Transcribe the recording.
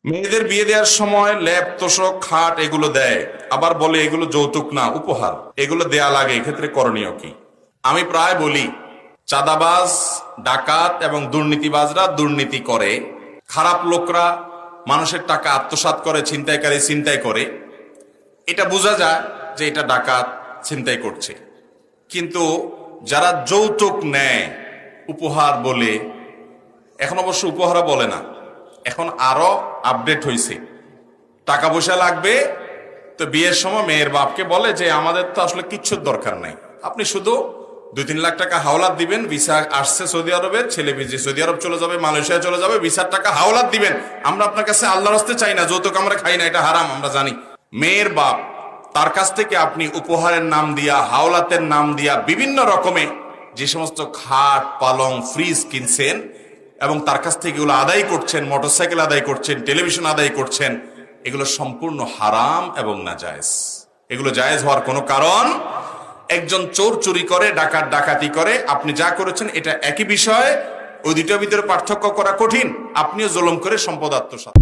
মেয়েদের বিয়ে দেওয়ার সময় ল্যাপ তোষক খাট এগুলো দেয়, আবার বলে এগুলো যৌতুক না উপহার, এগুলো দেয়া লাগে, এক্ষেত্রে করণীয় কি? আমি প্রায় বলি, চাঁদাবাজ, ডাকাত এবং দুর্নীতিবাজরা দুর্নীতি করে, খারাপ লোকরা মানুষের টাকা আত্মসাৎ করে, ছিনতাইকারী ছিনতাই করে, এটা বোঝা যায় যে এটা ডাকাত ছিনতাই করছে। কিন্তু যারা যৌতুক নেয় উপহার বলে, এখন অবশ্য উপহারও বলে না, এখন আরো আপডেট হয়েছে, টাকা পয়সা লাগবে তো বিয়ের সময় মেয়ের বাপকে বলে যে আমাদের তো আসলে কিচ্ছুর দরকার নাই, আপনি শুধু 2-3 লাখ টাকা হাওলাত দিবেন, ভিসা আসছে সৌদি আরবের, ছেলে ভিজে সৌদি আরব চলে যাবে, মালয়েশিয়া চলে যাবে, ভিসার টাকা হাওলাত দিবেন, আমরা আপনার কাছে আল্লাহর রাস্তে চাই না, যৌতুক আমরা খাই না, এটা হারাম আমরা জানি। মেয়ের বাপ তার কাছ থেকে আপনি উপহারের নাম দিয়া, হাওলাতের নাম দিয়া বিভিন্ন রকমে যে সমস্ত খাট পালং ফ্রিজ কিনছেন এবং তার কাছ থেকে এগুলো আদায় করছেন, মোটরসাইকেল আদায় করছেন, টেলিভিশন আদায় করছেন, এগুলো সম্পূর্ণ হারাম এবং নাজায়েজ। এগুলো জায়েজ হওয়ার কোনো কারণ, একজন চোর চুরি করে, ডাকাত ডাকাতি করে, আপনি যা করেছেন এটা একই বিষয়, ওই দুটোর ভিতরে পার্থক্য করা কঠিন। আপনিও জুলুম করে সম্পদ আত্মসাৎ।